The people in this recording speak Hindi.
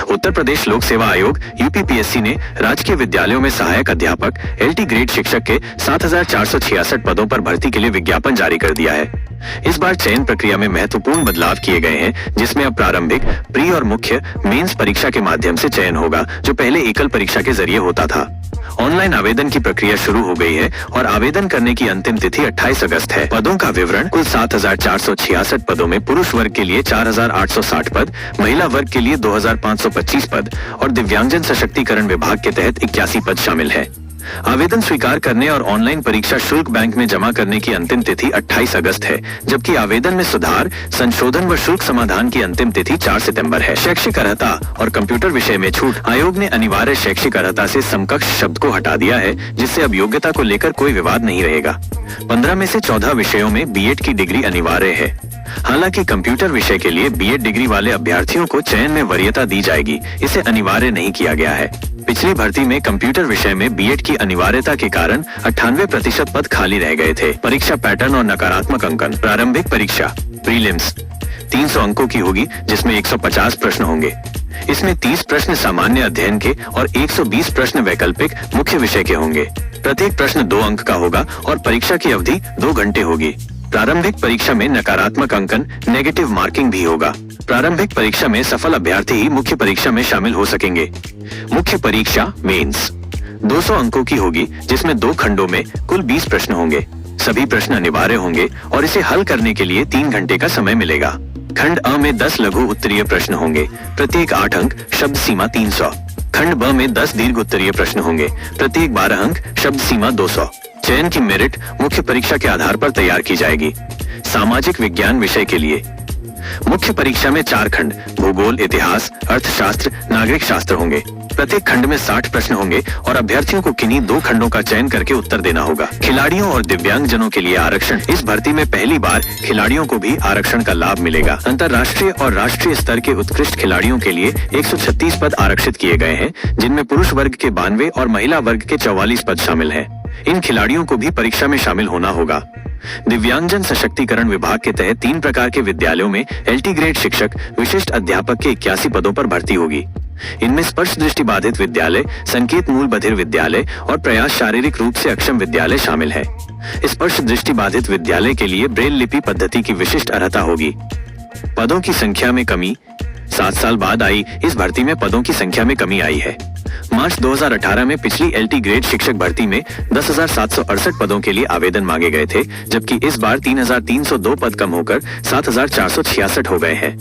उत्तर प्रदेश लोक सेवा आयोग यूपीपीएससी ने राजकीय विद्यालयों में सहायक अध्यापक एलटी ग्रेड शिक्षक के 7,466 पदों पर भर्ती के लिए विज्ञापन जारी कर दिया है। इस बार चयन प्रक्रिया में महत्वपूर्ण बदलाव किए गए हैं, जिसमें अब प्रारंभिक, प्री और मुख्य मेंस परीक्षा के माध्यम से चयन होगा, जो पहले एकल परीक्षा के जरिए होता था। ऑनलाइन आवेदन की प्रक्रिया शुरू हो गई है और आवेदन करने की अंतिम तिथि 28 अगस्त है। पदों का विवरण: कुल 7,466 पदों में पुरुष वर्ग के लिए 4,860 पद, महिला वर्ग के लिए 2,525 पद और दिव्यांगजन सशक्तिकरण विभाग के तहत 81 पद शामिल है। आवेदन स्वीकार करने और ऑनलाइन परीक्षा शुल्क बैंक में जमा करने की अंतिम तिथि 28 अगस्त है, जबकि आवेदन में सुधार, संशोधन व शुल्क समाधान की अंतिम तिथि 4 सितंबर है। शैक्षिक अर्हता और कंप्यूटर विषय में छूट: आयोग ने अनिवार्य शैक्षिक अर्हता से समकक्ष शब्द को हटा दिया है, जिससे अब योग्यता को लेकर कोई विवाद नहीं रहेगा। 15 में से 14 विषयों में बीएड की डिग्री अनिवार्य है। हालांकि कंप्यूटर विषय के लिए बीएड डिग्री वाले अभ्यर्थियों को चयन में वरीयता दी जाएगी, इसे अनिवार्य नहीं किया गया है। पिछली भर्ती में कंप्यूटर विषय में बीएड की अनिवार्यता के कारण 98% पद खाली रह गए थे। परीक्षा पैटर्न और नकारात्मक अंकन: प्रारंभिक परीक्षा प्रीलिम्स 300 अंकों की होगी, जिसमें 150 प्रश्न होंगे। इसमें 30 प्रश्न सामान्य अध्ययन के और 120 प्रश्न वैकल्पिक मुख्य विषय के होंगे। प्रत्येक प्रश्न 2 अंक का होगा और परीक्षा की अवधि 2 घंटे होगी। प्रारंभिक परीक्षा में नकारात्मक अंकन नेगेटिव मार्किंग भी होगा। प्रारंभिक परीक्षा में सफल अभ्यर्थी ही मुख्य परीक्षा में शामिल हो सकेंगे। मुख्य परीक्षा मेंस 200 अंकों की होगी, जिसमें 2 खंडों में कुल 20 प्रश्न होंगे। सभी प्रश्न अनिवार्य होंगे और इसे हल करने के लिए 3 घंटे का समय मिलेगा। खंड अ में 10 लघु उत्तरीय प्रश्न होंगे, प्रत्येक 8 अंक, शब्द सीमा 300। खंड ब में 10 दीर्घ उत्तरीय प्रश्न होंगे, प्रत्येक 12 अंक, शब्द सीमा 200। चयन की मेरिट मुख्य परीक्षा के आधार पर तैयार की जाएगी। सामाजिक विज्ञान विषय के लिए मुख्य परीक्षा में 4 खंड भूगोल, इतिहास, अर्थशास्त्र, नागरिक शास्त्र होंगे। प्रत्येक खंड में 60 प्रश्न होंगे और अभ्यर्थियों को किन्हीं 2 खंडों का चयन करके उत्तर देना होगा। खिलाड़ियों और दिव्यांगजनों के लिए आरक्षण: इस भर्ती में पहली बार खिलाड़ियों को भी आरक्षण का लाभ मिलेगा। अंतर्राष्ट्रीय और राष्ट्रीय स्तर के उत्कृष्ट खिलाड़ियों के लिए 136 पद आरक्षित किए गए हैं, जिनमें पुरुष वर्ग के 92 और महिला वर्ग के 44 पद शामिल हैं। इन खिलाड़ियों को भी परीक्षा में शामिल होना होगा। दिव्यांगजन सशक्तिकरण विभाग के तहत 3 प्रकार के विद्यालयों में एलटी ग्रेड शिक्षक, विशिष्ट अध्यापक के 81 पदों पर भर्ती होगी। इनमें स्पर्श दृष्टि बाधित विद्यालय, संकेत मूल बधिर विद्यालय और प्रयास शारीरिक रूप से अक्षम विद्यालय शामिल है। स्पर्श दृष्टि बाधित विद्यालय के लिए ब्रेल लिपि पद्धति की विशिष्ट अर्हता होगी। पदों की संख्या में कमी: 7 साल बाद आई इस भर्ती में पदों की संख्या में कमी आई है। मार्च 2018 में पिछली एलटी ग्रेड शिक्षक भर्ती में 10,768 पदों के लिए आवेदन मांगे गए थे, जबकि इस बार 3,302 पद कम होकर 7,466 हो गए हैं।